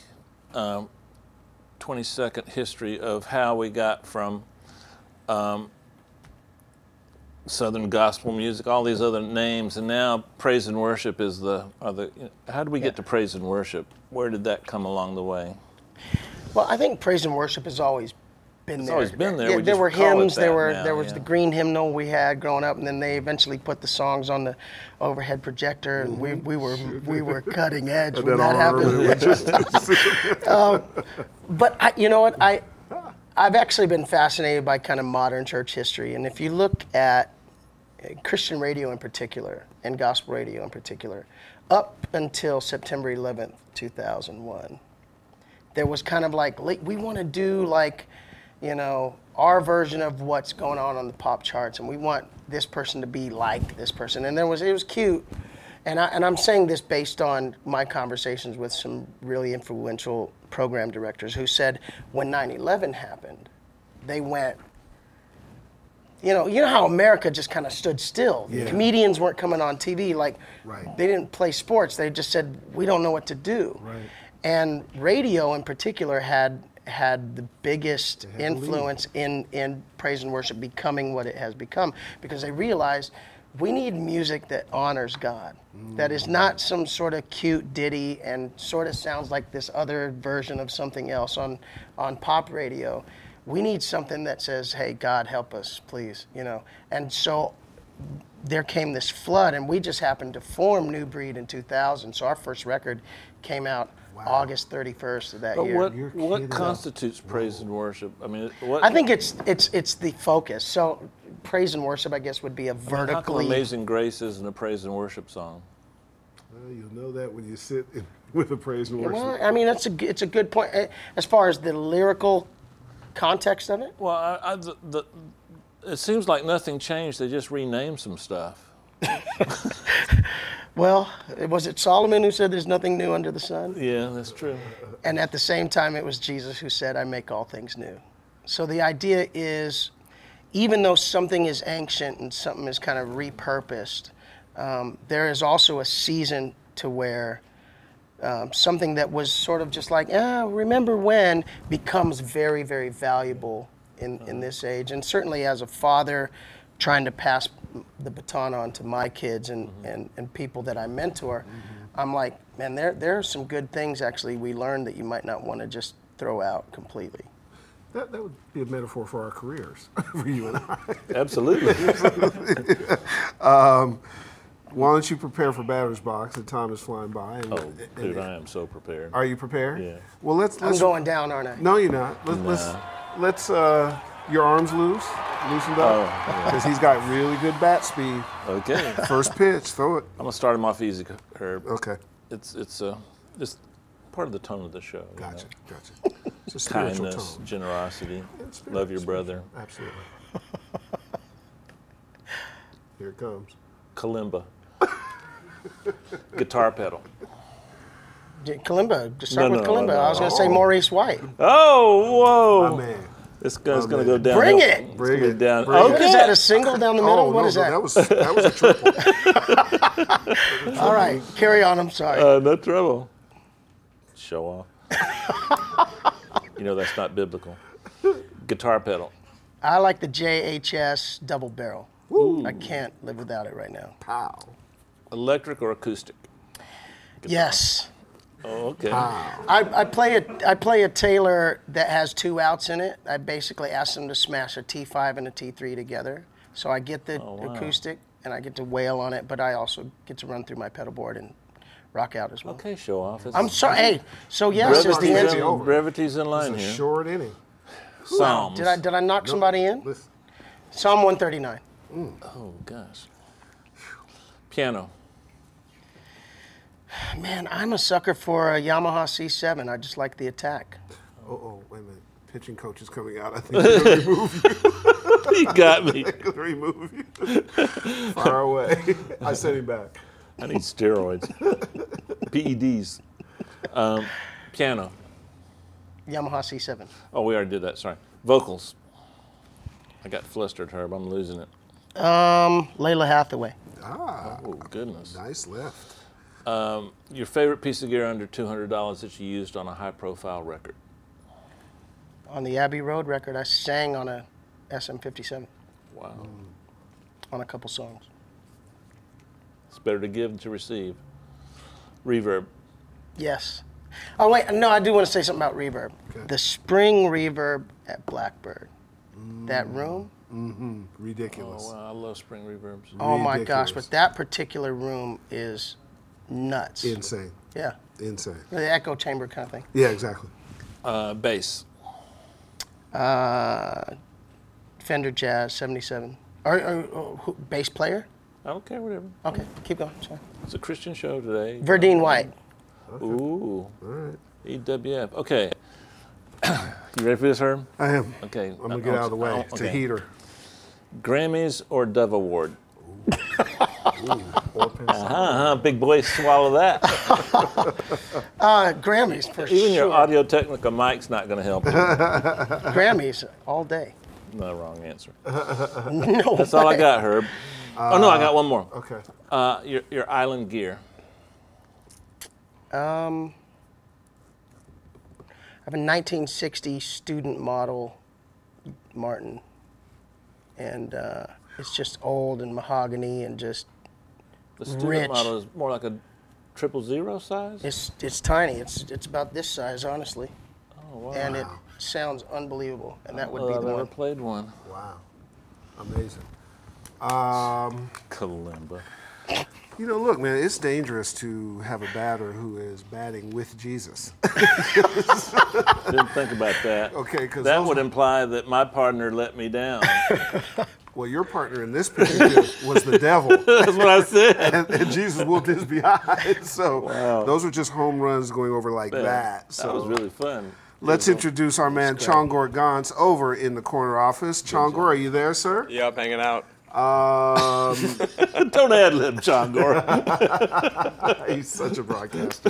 C: 20-second history of how we got from Southern gospel music, all these other names, and now praise and worship is how did we get to praise and worship? Where did that come along the way?
E: Well, I think praise and worship has always been there.
C: always been there.
E: Yeah,
C: We
E: there
C: just
E: were
C: call it
E: hymns. There
C: that
E: were
C: now,
E: there was
C: yeah.
E: the green hymnal we had growing up, and then they eventually put the songs on the overhead projector, and we were cutting edge when that happened. But you know what? I've actually been fascinated by kind of modern church history, and if you look at Christian radio in particular and gospel radio in particular, up until September 11th, 2001, there was kind of like, we want to do like, you know, our version of what's going on the pop charts, and we want this person to be like this person. And it was cute, and I'm saying this based on my conversations with some really influential program directors who said when 9/11 happened, they went, you know how America just kind of stood still.
B: Yeah.
E: Comedians weren't coming on TV, like
B: Right.
E: they didn't play sports. They just said, we don't know what to do.
B: Right.
E: And radio in particular had the biggest
B: They had the
E: influence in praise and worship becoming what it has become, because they realized we need music that honors God, that is not some sort of cute ditty and sort of sounds like this other version of something else on pop radio. We need something that says, hey, God, help us, please, you know. And so there came this flood, and we just happened to form New Breed in 2000. So our first record came out August 31st of that
C: But
E: year.
C: what constitutes praise and worship? I mean, what?
E: I think it's the focus. So praise and worship, I guess, would be a
C: How come
E: vertically.
C: Amazing Grace isn't a praise and worship song?
B: Well, you'll know that when you sit with a praise and worship.
E: Well, I mean, it's a good point as far as the lyrical context of it.
C: Well, it seems like nothing changed. They just renamed some stuff.
E: Well, was it Solomon who said there's nothing new under the sun?
C: Yeah, that's true.
E: And at the same time, it was Jesus who said, I make all things new. So the idea is, even though something is ancient and something is kind of repurposed, there is also a season to where something that was sort of just like, remember when, becomes very, very valuable in this age. And certainly as a father trying to pass the baton on to my kids and people that I mentor, I'm like, man, there are some good things actually we learned that you might not want to just throw out completely.
B: That would be a metaphor for our careers, for you and I.
C: Absolutely.
B: Why don't you prepare for batter's box? The time is flying by. And,
C: Dude, I am so prepared.
B: Are you prepared?
C: Yeah.
B: Well, let's.
E: I'm going down, aren't I?
B: No, you're not. Let's. Your arms loosened up, because he's got really good bat speed.
C: Okay.
B: First pitch, throw it.
C: I'm gonna start him off easy, Herb.
B: Okay.
C: It's just part of the tone of the show. you
B: Gotcha.
C: know.
B: Gotcha. It's a spiritual
C: Kindness,
B: tone.
C: generosity,
B: It's
C: love your
B: spiritual.
C: brother.
B: Absolutely. Here it comes.
C: Kalimba. Guitar pedal.
E: Kalimba, just start
C: No,
E: with
C: no,
E: Kalimba.
C: no.
E: I was going to say Maurice White.
C: Oh, whoa!
B: My man.
C: This guy's gonna
B: man.
C: go down.
E: Bring it!
B: Bring it.
C: Down.
B: Bring it.
E: What is that, a single down the middle?
B: Oh,
E: What
B: no,
E: is that?
B: That was a triple.
E: All right, carry on, I'm sorry.
C: No trouble. Show off. You know that's not biblical. Guitar pedal.
E: I like the JHS double barrel.
B: Woo.
E: I can't live without it right now.
B: Pow.
C: Electric or acoustic?
E: Yes.
C: Oh, okay.
B: Pow.
E: I play a Taylor that has 2 outs in it. I basically ask them to smash a T5 and a T3 together. So I get the acoustic and I get to wail on it, but I also get to run through my pedal board and rock out as well.
C: Okay, show off.
E: I'm sorry. Hey, so yes, it's the
C: brevity's
E: end.
C: in, brevity's in line
B: It's a
C: here.
B: short inning.
C: Psalms.
E: Did I knock somebody in?
B: Listen.
E: Psalm 139.
C: Oh, gosh. Piano.
E: Man, I'm a sucker for a Yamaha C7. I just like the attack.
B: Oh, wait a minute. Pitching coach is coming out. I think they're going to remove you.
C: You got me.
B: They're going to remove you. Far away. I sent him back.
C: I need steroids. PEDs. Piano.
E: Yamaha C7.
C: Oh, we already did that. Sorry. Vocals. I got flustered, Herb. I'm losing it.
E: Layla Hathaway.
B: Ah,
C: Oh, goodness.
B: nice left.
C: Your favorite piece of gear under $200 that you used on a high-profile record?
E: On the Abbey Road record, I sang on a SM57
C: Wow.
E: on a couple songs.
C: It's better to give than to receive. Reverb.
E: Yes. Oh, wait, no, I do want to say something about reverb.
B: Okay.
E: The spring reverb at Blackbird, that room,
B: Ridiculous.
C: Oh, wow. I love spring reverbs.
E: oh my gosh,
B: Ridiculous.
E: but that particular room is nuts.
B: Insane.
E: Yeah,
B: Insane.
E: the echo chamber kind of thing.
B: Yeah, exactly.
C: Bass.
E: Fender Jazz 77. Bass player?
C: I don't care, whatever.
E: Okay, keep going, sorry.
C: It's a Christian show today.
E: Verdine White.
C: Ooh.
B: All right.
C: EWF. Okay. You ready for this, Herb?
B: I am.
C: Okay.
B: I'm going to get out of the way. It's a heater.
C: Grammys or Dove Award?
B: Or Pensado.
C: Big boy, swallow that.
E: Grammys for
C: Even your
E: sure.
C: Audio Technica mic's not going to help you.
E: Grammys all day.
C: No, wrong answer.
E: No
C: That's all I got, Herb. Oh, no, I got one more.
B: Okay.
C: Your island gear.
E: I have a 1960 student model Martin, and it's just old and mahogany and just
C: The student
E: rich.
C: model is more like a 000 size?
E: It's tiny. It's about this size, honestly,
C: Oh, wow.
E: and it sounds unbelievable. And that would
C: Well,
E: be
C: I've
E: the
C: never
E: one.
C: played one.
B: Wow. Amazing.
C: Kalimba.
B: You know, look, man, it's dangerous to have a batter who is batting with Jesus.
C: Didn't think about that.
B: Okay, because
C: That would imply that my partner let me down.
B: well, your partner in this particular was the devil,
C: That's what I said.
B: and Jesus whooped his behind. So those were just home runs going over like that. So
C: That was really fun.
B: let's introduce our man Chongor Gans over in the corner office. Chongor, are you there, sir?
F: Yep, hanging out.
C: Don't ad-lib, Chongor.
B: He's such a broadcaster.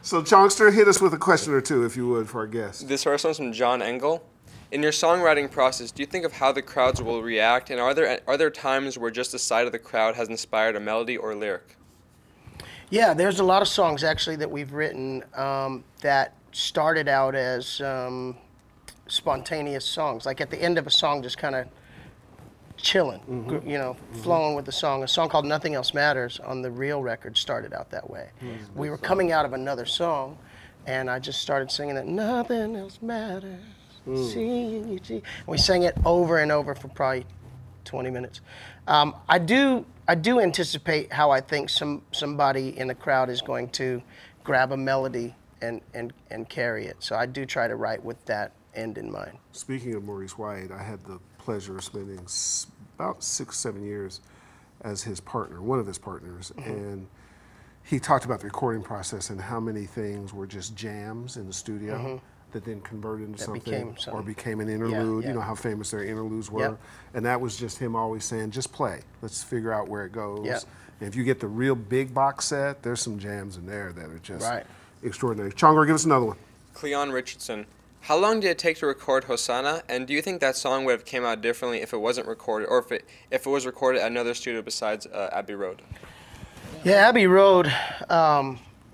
B: So, Chongster, hit us with a question or two, if you would, for our guest.
F: This first one's from John Engel. In your songwriting process, do you think of how the crowds will react, and are there times where just the sight of the crowd has inspired a melody or lyric?
E: Yeah, there's a lot of songs actually that we've written that started out as spontaneous songs. Like at the end of a song, just kind of chilling, you know, flowing with the song. A song called Nothing Else Matters on the Real record started out that way. We were coming out of another song, and I just started singing it, Nothing Else Matters, see. And we sang it over and over for probably 20 minutes. I do anticipate how I think somebody in the crowd is going to grab a melody and carry it. So I do try to write with that end in mind.
B: Speaking of Maurice White, I had the pleasure of spending about 6-7 years as his partner, one of his partners, and he talked about the recording process and how many things were just jams in the studio that then converted into something or became an interlude.
E: Yeah.
B: You know how famous their interludes were,
E: Yep.
B: and that was just him always saying, just play. Let's figure out where it goes.
E: Yep.
B: And if you get the real big box set, there's some jams in there that are just
E: Right.
B: extraordinary. Chongor, give us another one.
F: Cleon Richardson. How long did it take to record Hosanna, and do you think that song would have came out differently if it wasn't recorded, or if it was recorded at another studio besides Abbey Road?
E: Yeah, Abbey Road,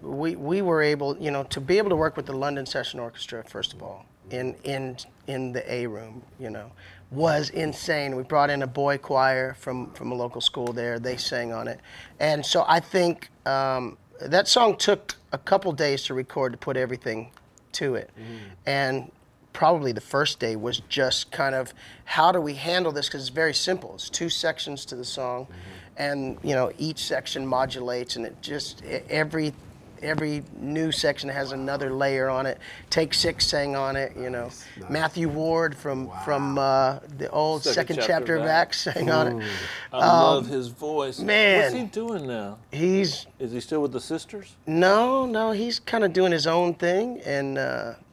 E: we were able, you know, to be able to work with the London Session Orchestra, first of all, in the A room, you know, was insane. We brought in a boy choir from a local school there. They sang on it. And so I think that song took a couple days to record, to put everything to it. And probably the first day was just kind of, how do we handle this? Because it's very simple. It's 2 sections to the song. And, you know, each section modulates, and it just, every new section has another layer on it. Take 6 sang on it, you know. Nice. Matthew Ward from the old second chapter of Acts sang on it.
C: I love his voice.
E: Man.
C: What's he doing now? Is he still with the sisters?
E: No, he's kind of doing his own thing and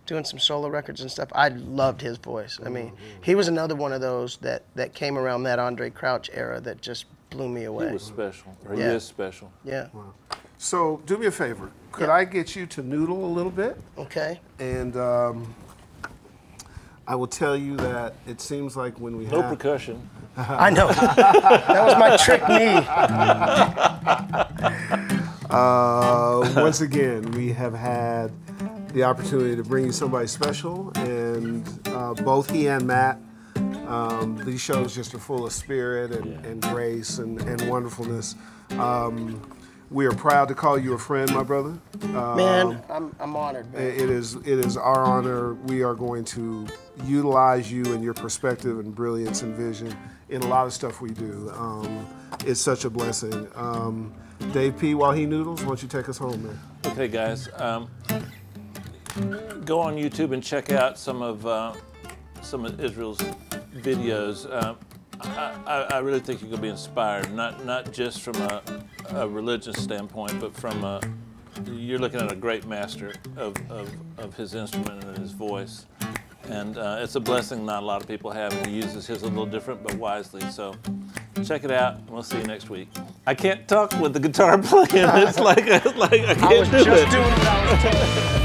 E: doing some solo records and stuff. I loved his voice. I mean, he was another one of those that came around that Andre Crouch era that just blew me away.
C: He was special. Or he is special.
E: Yeah.
B: Wow. So do me a favor. Could I get you to noodle a little bit?
E: Okay.
B: And I will tell you that it seems like when we
C: no percussion.
E: I know. That was my trick knee.
B: Once again, we have had the opportunity to bring you somebody special, and both he and Matt, these shows just are full of spirit and grace and wonderfulness. We are proud to call you a friend, my brother.
E: Man, I'm honored, man.
B: It is our honor. We are going to utilize you and your perspective and brilliance and vision in a lot of stuff we do. It's such a blessing. Dave P., while he noodles, why don't you take us home, man?
C: Okay, guys. Go on YouTube and check out some of Israel's videos. I really think you're going to be inspired, not just from a religious standpoint, but from you're looking at a great master of his instrument and his voice. And it's a blessing not a lot of people have, and he uses his a little different but wisely. So check it out, and we'll see you next week. I can't talk with the guitar playing. It's like I can't do it.
E: I was just doing what I was told.